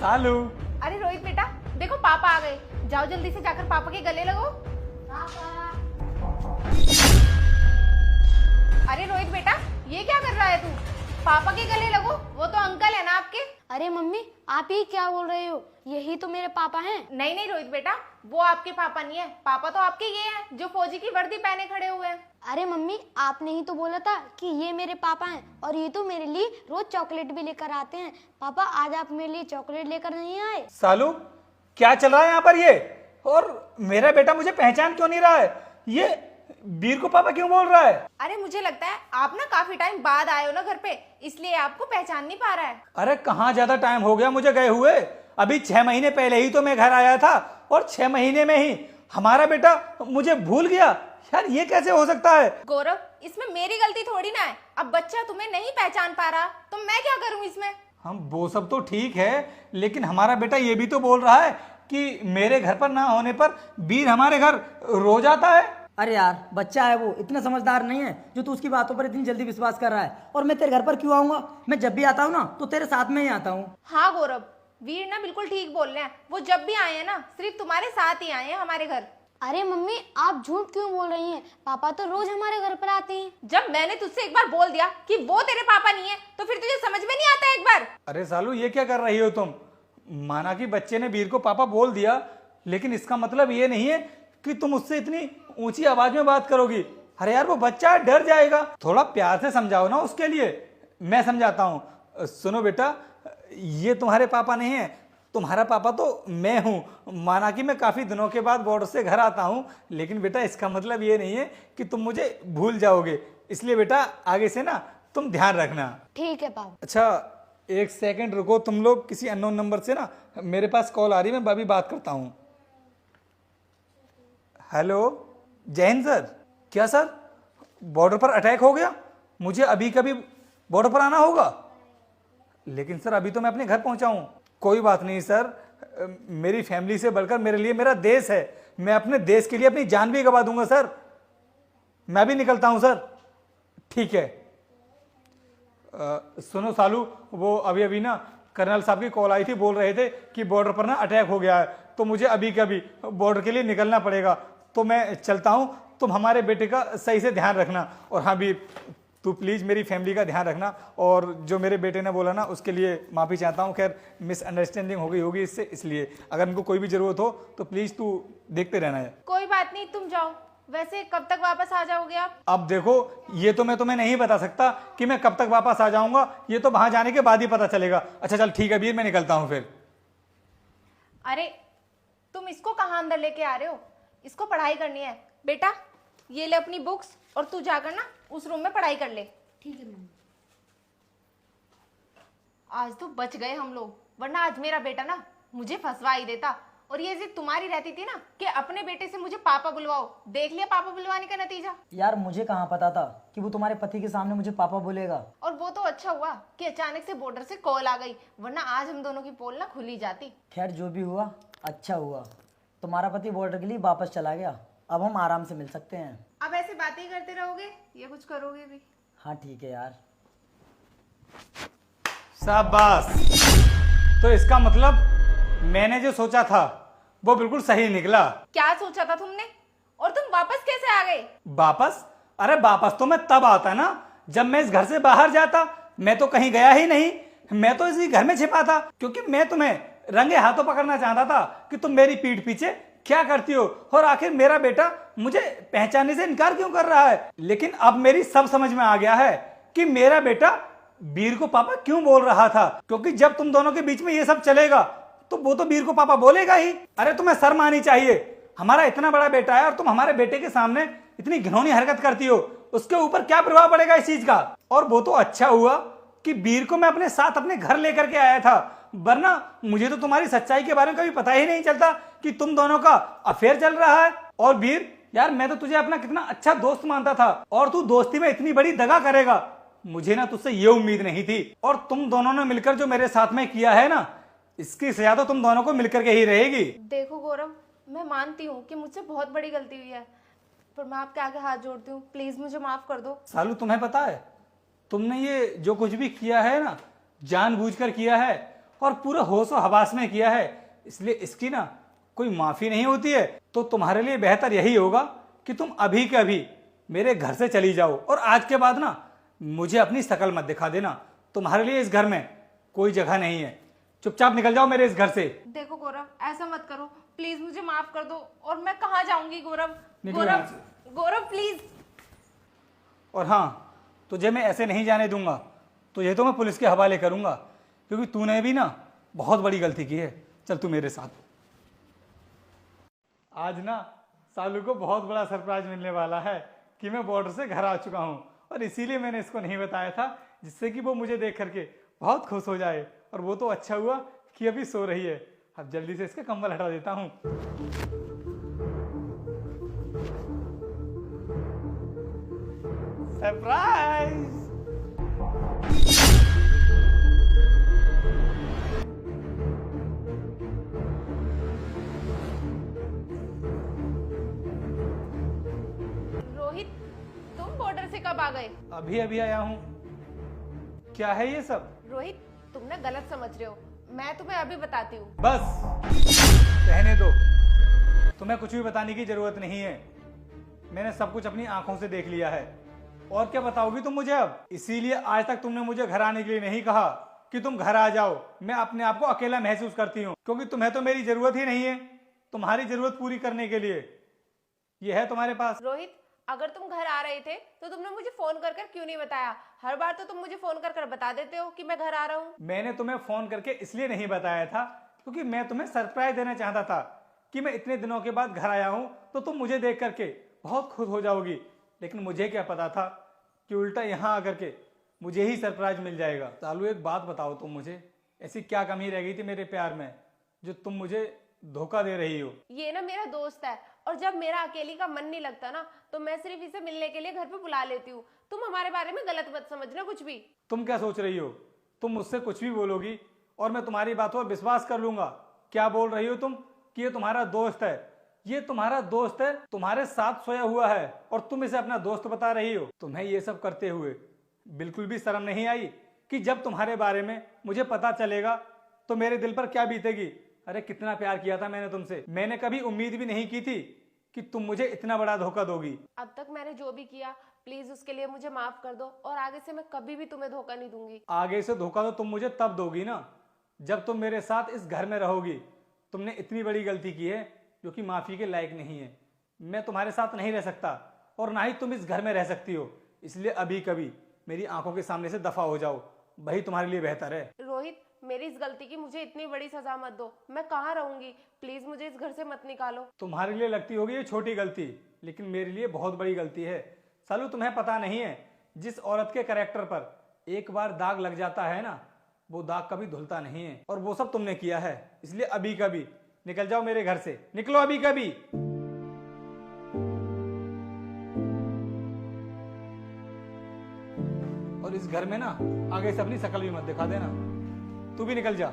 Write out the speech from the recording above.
सालू। अरे रोहित बेटा, देखो पापा आ गए। जाओ जल्दी से जाकर पापा के गले लगो। अरे रोहित बेटा, ये क्या कर रहा है तू? पापा के गले लगो, वो तो अंकल है ना आपके। अरे मम्मी, आप ही क्या बोल रहे हो? यही तो मेरे पापा हैं। नहीं नहीं रोहित बेटा, वो आपके पापा नहीं है। पापा तो आपके ये हैं जो फौजी की वर्दी पहने खड़े हुए हैं। अरे मम्मी, आपने ही तो बोला था कि ये मेरे पापा हैं और ये तो मेरे लिए रोज चॉकलेट भी लेकर आते हैं। पापा, आज आप मेरे लिए चॉकलेट लेकर नहीं आए? सालू, क्या चल रहा है यहाँ पर ये? और मेरा बेटा मुझे पहचान क्यों नहीं रहा है? ये वीर को पापा क्यों बोल रहा है? अरे मुझे लगता है आप ना काफी टाइम बाद आए हो ना घर पे, इसलिए आपको पहचान नहीं पा रहा है। अरे कहाँ ज्यादा टाइम हो गया मुझे गए हुए। अभी 6 महीने पहले ही तो मैं घर आया था और 6 महीने में ही हमारा बेटा मुझे भूल गया। यार ये कैसे हो सकता है? गौरव, इसमें मेरी गलती थोड़ी ना है। अब बच्चा तुम्हें नहीं पहचान पा रहा तो मैं क्या करूं इसमें? हम वो सब तो ठीक है, लेकिन हमारा बेटा ये भी तो बोल रहा है कि मेरे घर पर ना होने पर वीर हमारे घर रोज आता है। अरे यार, बच्चा है वो, इतना समझदार नहीं है जो तू उसकी बातों पर इतनी जल्दी विश्वास कर रहा है। और मैं तेरे घर पर क्यों आऊंगा? मैं जब भी आता हूँ ना तो तेरे साथ में ही आता हूँ। हाँ गौरव, वीर ना बिल्कुल ठीक बोल रहे हैं। वो जब भी आए हैं ना, सिर्फ तुम्हारे साथ ही आए हैं हमारे घर। अरे मम्मी, आप झूठ क्यों बोल रही हैं? पापा तो रोज हमारे घर पर आते हैं। जब मैंने तुझसे एक बार बोल दिया कि वो तेरे पापा नहीं है, तो फिर तुझे समझ में नहीं आता एक बार? अरे सालू, ये क्या कर रही हो तुम? माना कि बच्चे ने वीर को पापा बोल दिया, लेकिन इसका मतलब ये नहीं है कि तुम उससे इतनी ऊंची आवाज में बात करोगी। अरे यार, वो बच्चा डर जाएगा। थोड़ा प्यार से समझाओ ना उसके लिए। मैं समझाता हूँ। सुनो बेटा, ये तुम्हारे पापा नहीं है, तुम्हारा पापा तो मैं हूँ। माना कि मैं काफी दिनों के बाद बॉर्डर से घर आता हूँ, लेकिन बेटा इसका मतलब ये नहीं है कि तुम मुझे भूल जाओगे। इसलिए बेटा आगे से ना तुम ध्यान रखना। ठीक है पापा। अच्छा, एक सेकंड रुको तुम लोग। किसी अननोन नंबर से ना मेरे पास कॉल आ रही है, मैं अभी बात करता हूँ। हेलो, जय हिंद सर। क्या सर, बॉर्डर पर अटैक हो गया? मुझे अभी कभी बॉर्डर पर आना होगा, लेकिन सर अभी तो मैं अपने घर पहुंचा हूं। कोई बात नहीं सर, मेरी फैमिली से बढ़कर मेरे लिए मेरा देश है। मैं अपने देश के लिए अपनी जान भी गंवा दूंगा सर। मैं भी निकलता हूं सर। ठीक है। सुनो सालू, वो अभी अभी ना कर्नल साहब की कॉल आई थी, बोल रहे थे कि बॉर्डर पर ना अटैक हो गया है, तो मुझे अभी कभी बॉर्डर के लिए निकलना पड़ेगा। तो मैं चलता हूं। तुम हमारे बेटे का सही से ध्यान रखना। और हाँ वीर, तू प्लीज़ मेरी फैमिली का ध्यान रखना। और जो मेरे बेटे ने बोला ना, उसके लिए माफ़ी चाहता हूँ। खैर मिसअंडरस्टैंडिंग हो गई होगी इससे, इसलिए अगर उनको कोई भी ज़रूरत हो तो प्लीज़ तू देखते रहना है। कोई बात नहीं, तुम जाओ। वैसे कब तक वापस आ जाओगे आप? अब देखो, ये तो मैं तुम्हें नहीं बता सकता कि मैं कब तक वापस आ जाऊंगा। ये तो वहां जाने के बाद ही पता चलेगा। अच्छा चल ठीक है वीर, मैं निकलता हूँ फिर। अरे तुम इसको कहाँ अंदर लेके आ रहे हो? इसको पढ़ाई करनी है। बेटा ये ले अपनी बुक्स, और तू जाकर ना उस रूम में पढ़ाई कर ले। ठीक है मम्मी। आज तो बच गए हम लोग, वरना आज मेरा बेटा ना मुझे फंसवा ही देता। और ये जिद तुम्हारी रहती थी ना कि अपने बेटे से मुझे पापा बुलवाओ। देख लिया पापा बुलवाने का नतीजा। यार मुझे कहाँ पता था कि वो तुम्हारे पति के सामने मुझे पापा बोलेगा। और वो तो अच्छा हुआ कि अचानक से बॉर्डर से कॉल आ गई, वरना आज हम दोनों की पोल ना खुली जाती। खैर जो भी हुआ अच्छा हुआ, तुम्हारा पति बॉर्डर के लिए वापस चला गया। अब हम आराम से मिल सकते हैं। अब ऐसे बातें करते रहोगे या कुछ करोगे भी? हाँ ठीक है यार। शाबाश। तो इसका मतलब मैंने जो सोचा था वो बिल्कुल सही निकला। क्या सोचा था तुमने? और तुम वापस कैसे आ गए? वापस? अरे वापस तो मैं तब आता ना जब मैं इस घर से बाहर जाता। मैं तो कहीं गया ही नहीं, मैं तो इसी घर में छिपा था, क्योंकि मैं तुम्हें रंगे हाथों पकड़ना चाहता था कि तुम मेरी पीठ पीछे क्या करती हो और आखिर मेरा बेटा मुझे पहचानने से इनकार क्यों कर रहा है। लेकिन अब मेरी सब समझ में आ गया है कि मेरा बेटा वीर को पापा क्यों बोल रहा था, क्योंकि जब तुम दोनों के बीच में ये सब चलेगा तो वो तो वीर को पापा बोलेगा ही। अरे तुम्हें शर्म आनी चाहिए। हमारा इतना बड़ा बेटा है और तुम हमारे बेटे के सामने इतनी घिनौनी हरकत करती हो। उसके ऊपर क्या प्रभाव पड़ेगा इस चीज का। और वो तो अच्छा हुआ कि वीर को मैं अपने साथ अपने घर लेकर के आया था, वरना मुझे तो तुम्हारी सच्चाई के बारे में कभी पता ही नहीं चलता कि तुम दोनों का अफेयर चल रहा है। और वीर यार, मैं तो तुझे अपना कितना अच्छा दोस्त मानता था, और तू दोस्ती में इतनी बड़ी दगा करेगा मुझे ना तुझसे ये उम्मीद नहीं थी। और तुम दोनों ने मिलकर जो मेरे साथ में किया है ना, इसकी सजा तो तुम दोनों को मिलकर के ही रहेगी। देखो गौरव, मैं मानती हूँ कि मुझसे बहुत बड़ी गलती हुई है, पर मैं आपके आगे हाथ जोड़ती हूँ, प्लीज मुझे माफ कर दो। सालू, तुम्हें पता है तुमने ये जो कुछ भी किया है ना, जानबूझकर किया है। और पूरा होश और हवास में किया है, इसलिए इसकी ना कोई माफी नहीं होती है। तो तुम्हारे लिए बेहतर यही होगा कि तुम अभी के अभी मेरे घर से चली जाओ और आज के बाद ना मुझे अपनी शकल मत दिखा देना। तुम्हारे लिए इस घर में कोई जगह नहीं है। चुपचाप निकल जाओ मेरे इस घर से। देखो गौरव, ऐसा मत करो प्लीज, मुझे माफ कर दो। और मैं कहाँ जाऊंगी गौरव? निकलो यहाँ गौरव, गौरव प्लीज। और हाँ, तुझे मैं ऐसे नहीं जाने दूंगा, तुझे तो मैं पुलिस के हवाले करूंगा, क्योंकि तूने भी ना बहुत बड़ी गलती की है। चल तू मेरे साथ। आज ना सालू को बहुत बड़ा सरप्राइज मिलने वाला है कि मैं बॉर्डर से घर आ चुका हूँ, और इसीलिए मैंने इसको नहीं बताया था, जिससे कि वो मुझे देख करके बहुत खुश हो जाए। और वो तो अच्छा हुआ कि अभी सो रही है। अब जल्दी से इसका कंबल हटा देता हूँ। सरप्राइज! रोहित, तुम बॉर्डर से कब आ गए? अभी अभी आया हूँ। क्या है ये सब? रोहित, तुम ना गलत समझ रहे हो, मैं तुम्हें अभी बताती हूँ। बस रहने दो, तुम्हें कुछ भी बताने की जरूरत नहीं है। मैंने सब कुछ अपनी आंखों से देख लिया है। और क्या बताओगी तुम मुझे अब? इसीलिए आज तक तुमने मुझे घर आने के लिए नहीं कहा कि तुम घर आ जाओ। मैं अपने आप को अकेला महसूस करती हूँ, क्योंकि तुम्हें तो मेरी जरूरत ही नहीं है। तुम्हारी जरूरत पूरी करने के लिए ये है तुम्हारे पास। रोहित, अगर तुम घर आ रहे थे तो तुमने मुझे फोन कर कर क्यों नहीं बताया? हर बार तो तुम मुझे फोन कर कर बता देते हो कि मैं घर आ रहा हूँ। मैंने तुम्हें फोन करके इसलिए नहीं बताया था क्योंकि मैं तुम्हें सरप्राइज देना चाहता था कि मैं इतने दिनों के बाद घर आया हूँ, तो तुम मुझे देख करके बहुत खुश हो जाओगी। लेकिन मुझे क्या पता था कि उल्टा यहाँ आकर के मुझे ही सरप्राइज मिल जाएगा। सालू, एक बात बताओ, तुम मुझे ऐसी क्या कमी रह गई थी मेरे प्यार में जो तुम मुझे धोखा दे रही हो? ये ना मेरा दोस्त है, और जब मेरा अकेली का मन नहीं लगता ना तो मैं सिर्फ इसे मिलने के लिए घर पे बुला लेती हूँ। तुम हमारे बारे में गलत मत समझना कुछ भी। तुम क्या सोच रही हो? तुम मुझसे कुछ भी बोलोगी और मैं तुम्हारी बातों पर विश्वास कर लूंगा। क्या बोल रही हो तुम कि ये तुम्हारा दोस्त है? ये तुम्हारा दोस्त है, तुम्हारे साथ सोया हुआ है, और तुम इसे अपना दोस्त बता रही हो। तुम्हें ये सब करते हुए बिल्कुल भी शर्म नहीं आई कि जब तुम्हारे बारे में मुझे पता चलेगा तो मेरे दिल पर क्या बीतेगी? अरे कितना प्यार किया था मैंने तुमसे। मैंने कभी उम्मीद भी नहीं की थी कि तुम मुझे इतना बड़ा धोखा दोगी। अब तक मैंने जो भी किया प्लीज उसके लिए मुझे माफ कर दो, और आगे से मैं कभी भी तुम्हें धोखा नहीं दूंगी। आगे से धोखा तो तुम मुझे तब दोगी ना जब तुम मेरे साथ इस घर में रहोगी। तुमने इतनी बड़ी गलती की है जो कि माफी के लायक नहीं है। मैं तुम्हारे साथ नहीं रह सकता, और ना ही तुम इस घर में रह सकती हो। इसलिए अभी कभी मेरी आंखों के सामने से दफा हो जाओ, वही तुम्हारे लिए बेहतर है। रोहित, मेरी इस गलती की मुझे इतनी बड़ी सजा मत दो। मैं कहाँ रहूंगी? प्लीज मुझे इस घर से मत निकालो। तुम्हारे लिए लगती होगी ये छोटी गलती, लेकिन मेरे लिए बहुत बड़ी गलती है। सालू, तुम्हें पता नहीं है, जिस औरत के कैरेक्टर पर एक बार दाग लग जाता है ना, वो दाग कभी धुलता नहीं है, और वो सब तुमने किया है। इसलिए अभी कभी निकल जाओ मेरे घर से। निकलो अभी कभी। और इस घर में ना आगे से अपनी शकल भी मत दिखा देना। तू भी निकल जा।